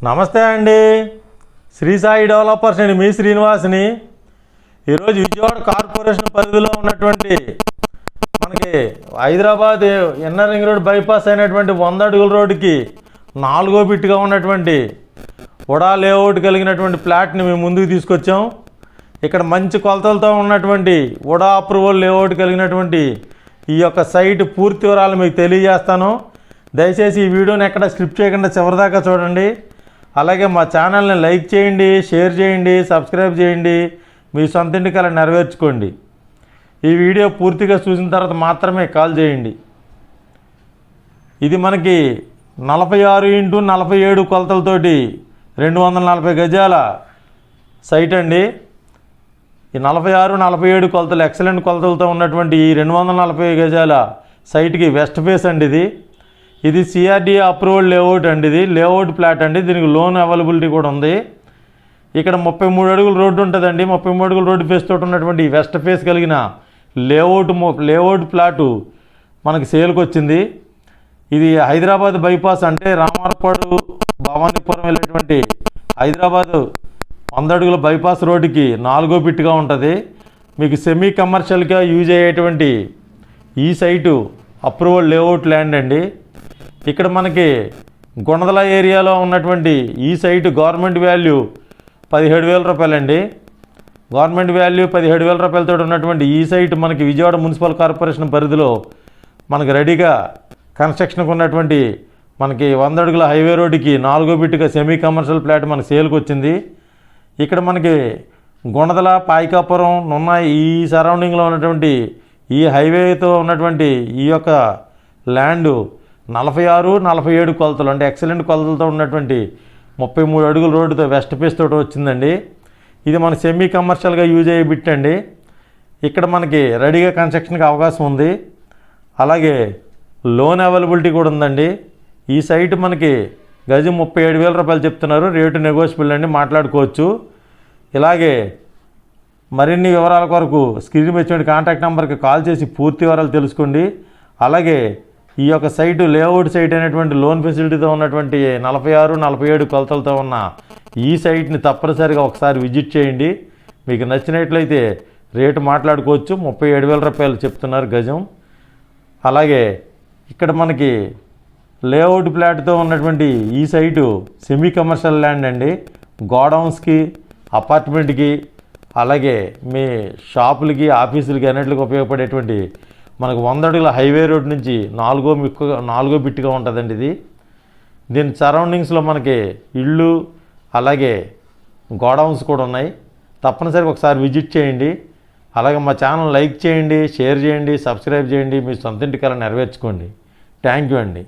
నమస్తే అండి. శ్రీ సాయి డెవలపర్స్ అండి. మీ శ్రీనివాస్ని. ఈరోజు విజయవాడ కార్పొరేషన్ పరిధిలో ఉన్నటువంటి మనకి Hyderabad inner ring road bypass అయినటువంటి 100 అడుగుల రోడ్డుకి 4వ బిట్గా ఉన్నటువంటి ఉడా లేఅవుట్ కలిగినటువంటి ప్లాట్ని మేము ముందుకు తీసుకొచ్చాం. ఇక్కడ మంచి కొలతలతో ఉన్నటువంటి ఉడా అప్రూవల్ లేఅవుట్ కలిగినటువంటి ఈ యొక్క సైట్ పూర్తి వివరాలు మీకు తెలియజేస్తాను. దయచేసి ఈ వీడియోని ఎక్కడ స్క్రిప్ట్ చేయకుండా చివరిదాకా చూడండి. అలాగే మా ఛానల్ని లైక్ చేయండి, షేర్ చేయండి, సబ్స్క్రైబ్ చేయండి. మీ సొంత ఇంటి కల నెరవేర్చుకోండి. ఈ వీడియో పూర్తిగా చూసిన తర్వాత మాత్రమే కాల్ చేయండి. ఇది మనకి 46x47 కొలతలతోటి 240 గజాల సైట్ అండి. ఈ 46, 47 కొలతలు ఎక్సలెంట్ కొలతలతో ఉన్నటువంటి ఈ 240 గజాల సైట్కి వెస్ట్ ఫేస్ అండి. ఇది సిఆర్డీఏ అప్రూవల్ లేఅవుట్ అండి. ఇది లేఅవుట్ ప్లాట్ అండి. దీనికి లోన్ అవైలబిలిటీ కూడా ఉంది. ఇక్కడ 33 అడుగుల రోడ్డు ఉంటుందండి. 33 అడుగుల రోడ్డు ఫేస్ తోటి ఉన్నటువంటి వెస్ట్ ఫేస్ కలిగిన లేఅవుట్ ప్లాటు మనకి సేల్కి వచ్చింది. ఇది హైదరాబాద్ బైపాస్ అంటే రామారపాడు భవానీపురం వెళ్ళేటువంటి హైదరాబాద్ 100 అడుగుల బైపాస్ రోడ్డుకి 4వ బిట్గా ఉంటుంది. మీకు సెమీ కమర్షియల్గా యూజ్ అయ్యేటువంటి ఈ సైటు అప్రూవల్ లేఅవుట్ ల్యాండ్ అండి. ఇక్కడ మనకి గుణదల ఏరియాలో ఉన్నటువంటి ఈ సైటు గవర్నమెంట్ వాల్యూ 17,000 రూపాయలండి. గవర్నమెంట్ వాల్యూ 17,000 రూపాయలతో ఉన్నటువంటి ఈ సైట్ మనకి విజయవాడ మున్సిపల్ కార్పొరేషన్ పరిధిలో మనకి రెడీగా కన్స్ట్రక్షన్కి ఉన్నటువంటి మనకి 100 అడుగుల హైవే రోడ్డుకి 4వ బిట్గా సెమీ కమర్షియల్ ప్లాట్ మనకి సేల్కి వచ్చింది. ఇక్కడ మనకి గుణదల, పాయికాపురం, నున్న ఈ సరౌండింగ్లో ఉన్నటువంటి ఈ హైవేతో ఉన్నటువంటి ఈ యొక్క ల్యాండు 46, 47 కొలతలు అంటే ఎక్సలెంట్ కొలతలతో ఉన్నటువంటి 33 అడుగుల రోడ్డుతో వెస్ట్ ఫేస్ తోటి వచ్చిందండి. ఇది మన సెమీ కమర్షియల్గా యూజ్ అయ్యే బిట్ అండి. ఇక్కడ మనకి రెడీగా కన్స్ట్రక్షన్కి అవకాశం ఉంది. అలాగే లోన్ అవైలబిలిటీ కూడా ఉందండి. ఈ సైట్ మనకి గజం 37,000 రూపాయలు చెప్తున్నారు. రేటు నెగోషియబుల్ అండి, మాట్లాడుకోవచ్చు. ఇలాగే మరిన్ని వివరాల కొరకు స్క్రీన్ మీద ఇచ్చిన కాంటాక్ట్ నెంబర్కి కాల్ చేసి పూర్తి వివరాలు తెలుసుకోండి. అలాగే ఈ యొక్క సైటు లేఅవుట్ సైట్ అనేటువంటి లోన్ ఫెసిలిటీతో ఉన్నటువంటి 46, 47 కొలతలతో ఉన్న ఈ సైట్ని తప్పనిసరిగా ఒకసారి విజిట్ చేయండి. మీకు నచ్చినట్లయితే రేటు మాట్లాడుకోవచ్చు. 37,000 రూపాయలు చెప్తున్నారు గజం. అలాగే ఇక్కడ మనకి లేఅవుట్ ప్లాట్తో ఉన్నటువంటి ఈ సైటు సెమీ కమర్షియల్ ల్యాండ్ అండి. గోడౌన్స్కి, అపార్ట్మెంట్కి, అలాగే మీ షాపులకి, ఆఫీసులకి అన్నింటికి ఉపయోగపడేటువంటి మనకు 100 అడుగుల హైవే రోడ్ నుంచి 4వ బిట్గా ఉంటుందండి. దీని సరౌండింగ్స్లో మనకి ఇళ్ళు అలాగే గోడౌన్స్ కూడా ఉన్నాయి. తప్పనిసరిగా ఒకసారి విజిట్ చేయండి. అలాగే మా ఛానల్ లైక్ చేయండి, షేర్ చేయండి, సబ్స్క్రైబ్ చేయండి. మీ సొంత ఇంటి కల నెరవేర్చుకోండి. థ్యాంక్ యూ అండి.